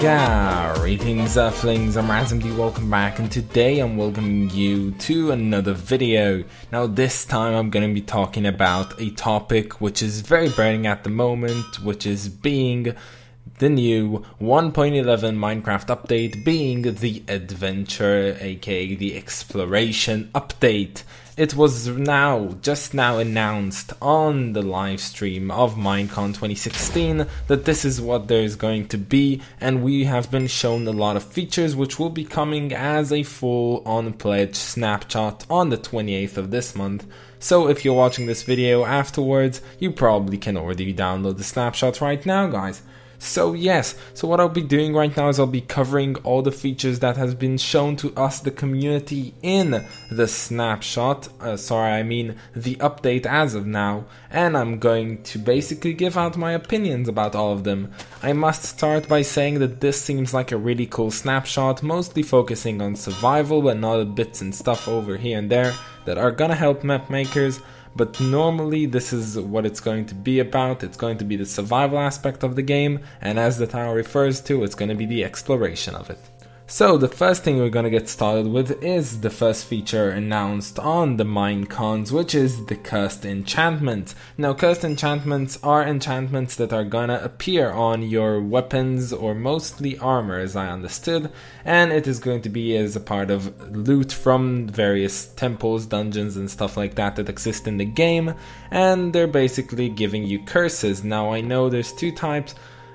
Greetings Earthlings, I'm RazMD, welcome back, and today I'm welcoming you to another video. Now this time I'm going to be talking about a topic which is very burning at the moment, which is being the new 1.11 Minecraft update, being the adventure, aka the exploration update. It was just now announced on the live stream of Minecon 2016 that this is what there's going to be, and we have been shown a lot of features which will be coming as a full on-pledge snapshot on the 28th of this month. So if you're watching this video afterwards, you probably can already download the snapshot right now, guys. So what I'll be doing right now is I'll be covering all the features that has been shown to us, the community, in the snapshot, the update as of now, and I'm going to basically give out my opinions about all of them. I must start by saying that this seems like a really cool snapshot, mostly focusing on survival, but not bits and stuff over here and there that are gonna help map makers. But normally this is what it's going to be about. It's going to be the survival aspect of the game, and as the title refers to, it's going to be the exploration of it. So the first thing we're going to get started with is the first feature announced on the Minecons, which is the cursed enchantment. Now cursed enchantments are enchantments that are gonna appear on your weapons, or mostly armor as I understood, and it is going to be as a part of loot from various temples, dungeons and stuff like that that exist in the game, and they're basically giving you curses. Now I know there's two types.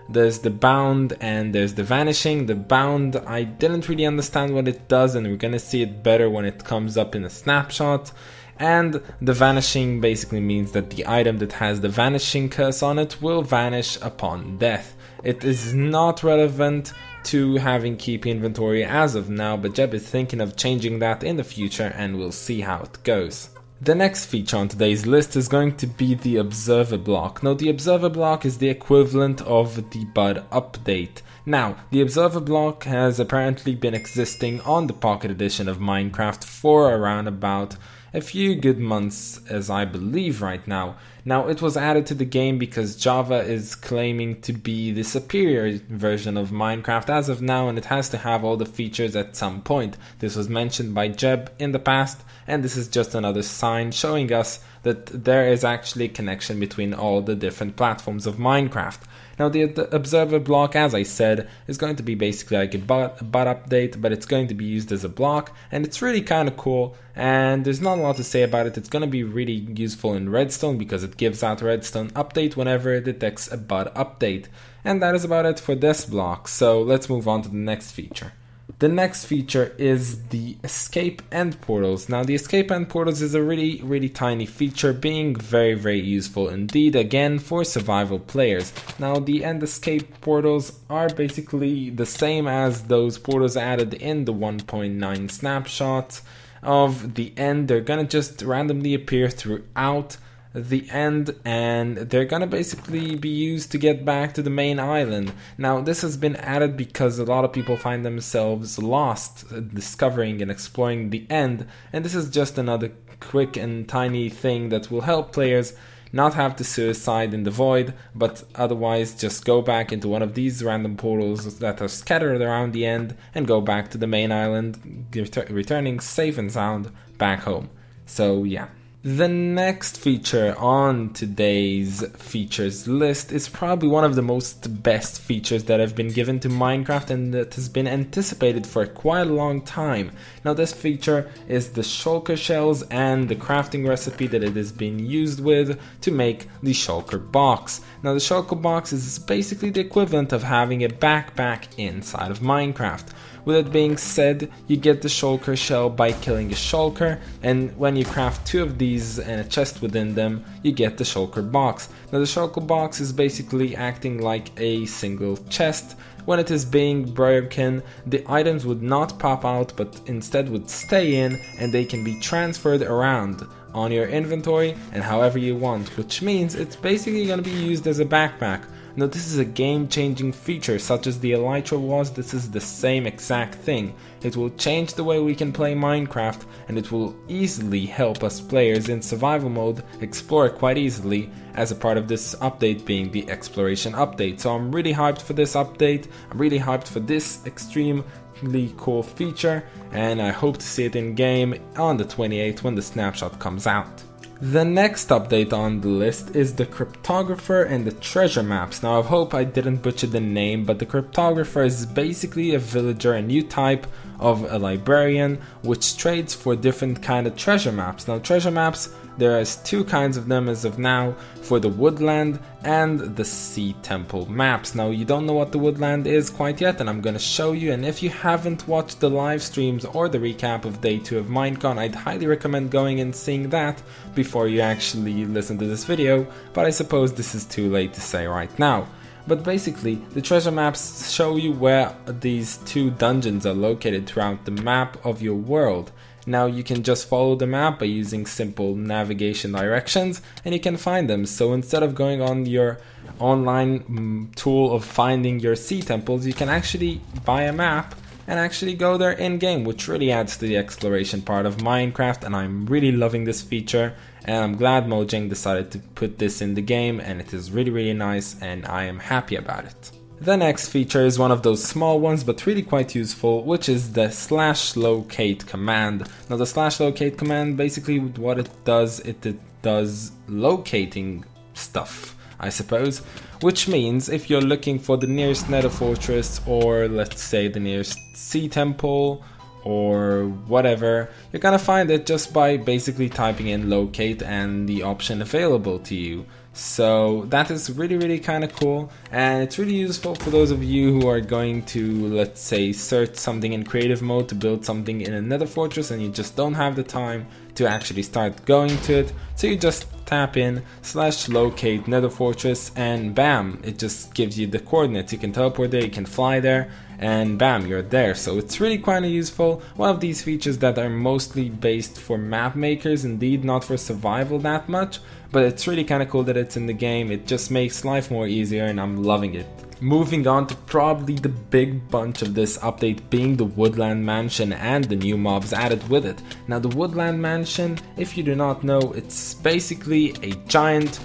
There's the bound and there's the vanishing. The bound, I didn't really understand what it does, and we're gonna see it better when it comes up in a snapshot. And the vanishing basically means that the item that has the vanishing curse on it will vanish upon death. It is not relevant to having keep inventory as of now, but Jeb is thinking of changing that in the future, and we'll see how it goes. The next feature on today's list is going to be the observer block. Now the observer block is the equivalent of the bud update. Now the observer block has apparently been existing on the Pocket Edition of Minecraft for around about a few good months, as I believe right now. Now it was added to the game because Java is claiming to be the superior version of Minecraft as of now, and it has to have all the features at some point. This was mentioned by Jeb in the past, and this is just another sign showing us that there is actually a connection between all the different platforms of Minecraft. Now the observer block, as I said, is going to be basically like a bot update, but it's going to be used as a block, and it's really kind of cool, and there's not a lot to say about it. It's going to be really useful in Redstone because it gives out Redstone update whenever it detects a bot update. And that is about it for this block, so let's move on to the next feature. The next feature is the escape end portals. Now the escape end portals is a really tiny feature, being very useful indeed, again for survival players. Now the end escape portals are basically the same as those portals added in the 1.9 snapshot of the end. They're gonna just randomly appear throughout the end, and they're gonna basically be used to get back to the main island. Now this has been added because a lot of people find themselves lost discovering and exploring the end, and this is just another quick and tiny thing that will help players not have to suicide in the void, but otherwise just go back into one of these random portals that are scattered around the end and go back to the main island, returning safe and sound back home. So yeah. The next feature on today's features list is probably one of the best features that have been given to Minecraft, and that has been anticipated for quite a long time. Now this feature is the shulker shells and the crafting recipe that it is being used with to make the shulker box. Now the shulker box is basically the equivalent of having a backpack inside of Minecraft. With it being said, you get the shulker shell by killing a shulker, and when you craft two of these and a chest within them, you get the shulker box. Now the shulker box is basically acting like a single chest. When it is being broken, the items would not pop out, but instead would stay in, and they can be transferred around on your inventory and however you want, which means it's basically going to be used as a backpack. Now this is a game-changing feature, such as the elytra was. This is the same exact thing. It will change the way we can play Minecraft, and it will easily help us players in survival mode explore quite easily, as a part of this update being the exploration update. So I'm really hyped for this update. I'm really hyped for this extremely cool feature, and I hope to see it in game on the 28th when the snapshot comes out. The next update on the list is the cryptographer and the treasure maps. Now I hope I didn't butcher the name, but the cryptographer is basically a villager, a new type of a librarian, which trades for different kind of treasure maps. Now treasure maps, there is two kinds of them as of now, for the woodland and the sea temple maps. Now you don't know what the woodland is quite yet, and I'm gonna show you, and if you haven't watched the live streams or the recap of day 2 of Minecon, I'd highly recommend going and seeing that before you actually listen to this video, but I suppose this is too late to say right now. But basically, the treasure maps show you where these two dungeons are located throughout the map of your world. Now you can just follow the map by using simple navigation directions, and you can find them. So instead of going on your online tool of finding your sea temples, you can actually buy a map and actually go there in game, which really adds to the exploration part of Minecraft, and I'm really loving this feature, and I'm glad Mojang decided to put this in the game, and it is really nice, and I am happy about it. The next feature is one of those small ones but really quite useful, which is the /locate command. Now the /locate command, basically what it does locating stuff, I suppose, which means if you're looking for the nearest nether fortress, or let's say the nearest sea temple or whatever, you're gonna find it just by basically typing in locate and the option available to you. So that is really kind of cool, and it's really useful for those of you who are going to, let's say, search something in creative mode to build something in a nether fortress, and you just don't have the time to actually start going to it. So you just tap in /locate nether fortress, and bam, it just gives you the coordinates. You can teleport there, you can fly there, and bam, you're there. So it's really kind of useful. One of these features that are mostly based for map makers, indeed, not for survival that much, but it's really kind of cool that it's in the game. It just makes life more easier, and I'm loving it. Moving on to probably the big bunch of this update being the Woodland Mansion and the new mobs added with it. Now the Woodland Mansion, if you do not know, it's basically a giant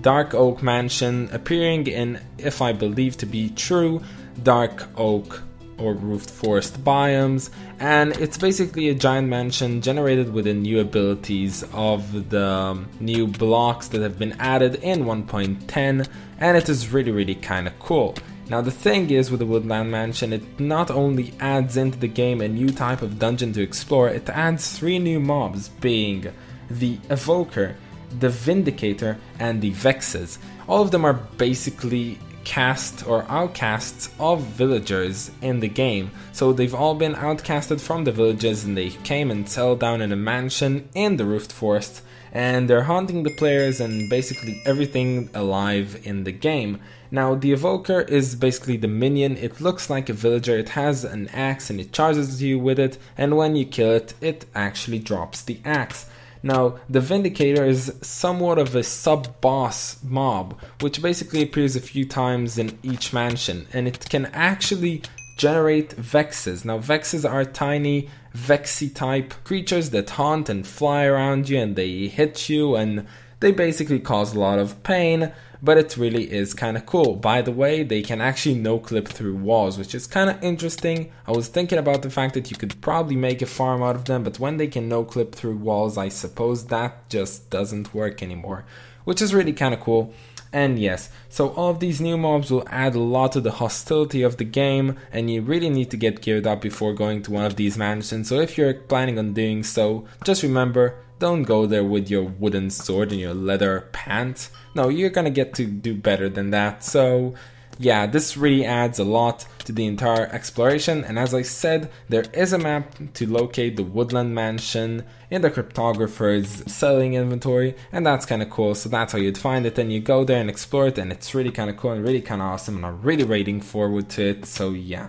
dark oak mansion appearing in, if I believe to be true, dark oak or roofed forest biomes, and it's basically a giant mansion generated with the new abilities of the new blocks that have been added in 1.10, and it is really kind of cool. Now the thing is with the Woodland Mansion, it not only adds into the game a new type of dungeon to explore, it adds 3 new mobs, being the Evoker, the Vindicator, and the Vexes. All of them are basically cast or outcasts of villagers in the game. So they've all been outcasted from the villages, and they came and settled down in a mansion in the roofed forest, and they're haunting the players and basically everything alive in the game. Now the Evoker is basically the minion. It looks like a villager, it has an axe and it charges you with it, and when you kill it, it actually drops the axe. Now, the Vindicator is somewhat of a sub-boss mob, which basically appears a few times in each mansion, and it can actually generate Vexes. Now, Vexes are tiny, Vexy-type creatures that haunt and fly around you, and they hit you, and they basically cause a lot of pain, but it really is kind of cool. By the way, they can actually no-clip through walls, which is kind of interesting. I was thinking about the fact that you could probably make a farm out of them, but when they can no-clip through walls, I suppose that just doesn't work anymore, which is really kind of cool. And yes, so all of these new mobs will add a lot to the hostility of the game, and you really need to get geared up before going to one of these mansions. So if you're planning on doing so, just remember, don't go there with your wooden sword and your leather pants. No, you're gonna get to do better than that. So yeah, this really adds a lot to the entire exploration, and as I said, there is a map to locate the Woodland Mansion in the cryptographer's selling inventory, and that's kind of cool. So that's how you'd find it, and you go there and explore it, and it's really kind of cool and really kind of awesome, and I'm really waiting forward to it. So yeah.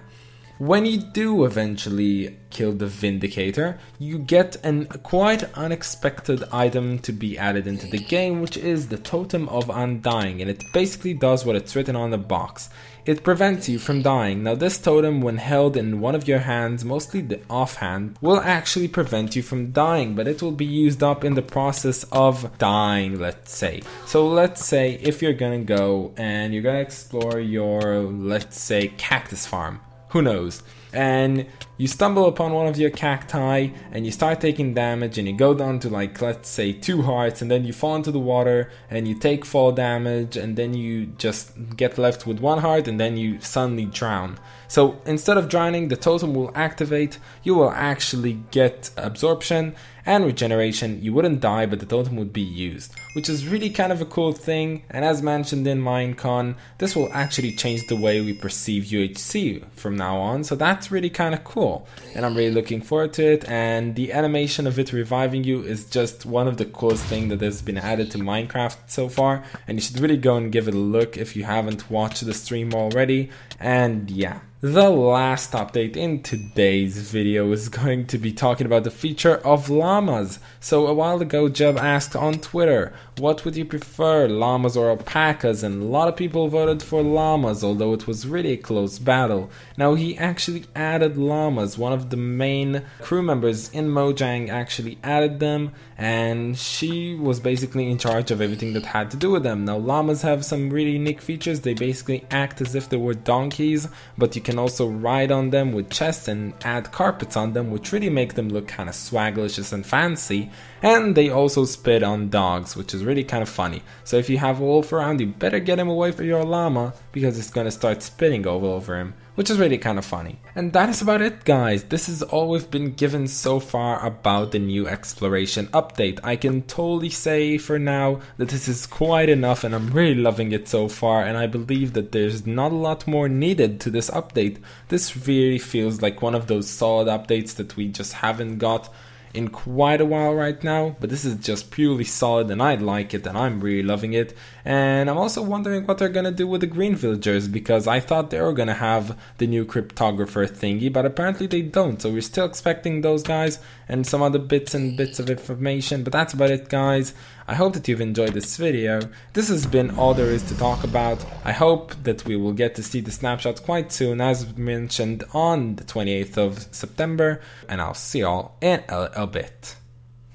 When you do eventually kill the Vindicator, you get a quite unexpected item to be added into the game, which is the Totem of Undying, and it basically does what it's written on the box. It prevents you from dying. Now this totem, when held in one of your hands, mostly the offhand, will actually prevent you from dying, but it will be used up in the process of dying, let's say. So let's say if you're gonna go and you're gonna explore your, let's say, cactus farm. Who knows? And you stumble upon one of your cacti and you start taking damage and you go down to, like, let's say 2 hearts, and then you fall into the water and you take fall damage, and then you just get left with 1 heart and then you suddenly drown. So instead of drowning, the totem will activate, you will actually get absorption and regeneration. You wouldn't die, but the totem would be used, which is really kind of a cool thing. And as mentioned in Minecon, this will actually change the way we perceive UHC from now on, so that's really kind of cool, and I'm really looking forward to it. And the animation of it reviving you is just one of the coolest things that has been added to Minecraft so far, and you should really go and give it a look if you haven't watched the stream already. And yeah, the last update in today's video is going to be talking about the feature of llamas. So a while ago, Jeb asked on Twitter, what would you prefer, llamas or alpacas? And a lot of people voted for llamas, although it was really a close battle. Now he actually added llamas. One of the main crew members in Mojang actually added them, and she was basically in charge of everything that had to do with them. Now llamas have some really unique features. They basically act as if they were donkeys, but you can also ride on them with chests and add carpets on them, which really make them look kind of swaglicious and fancy. And they also spit on dogs, which is really kind of funny. So if you have a wolf around, you better get him away from your llama, because it's gonna start spitting all over him, which is really kind of funny. And that is about it, guys. This is all we've been given so far about the new exploration update. I can totally say for now that this is quite enough, and I'm really loving it so far, and I believe that there's not a lot more needed to this update. This really feels like one of those solid updates that we just haven't got in quite a while right now, but this is just purely solid and I like it and I'm really loving it. And I'm also wondering what they're gonna do with the green villagers, because I thought they were gonna have the new cryptographer thingy, but apparently they don't, so we're still expecting those guys and some other bits of information. But that's about it, guys. I hope that you've enjoyed this video. This has been all there is to talk about. I hope that we will get to see the snapshot quite soon, as mentioned, on the 28th of September, and I'll see y'all in a little bit.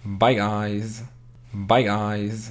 Bye guys. Bye guys.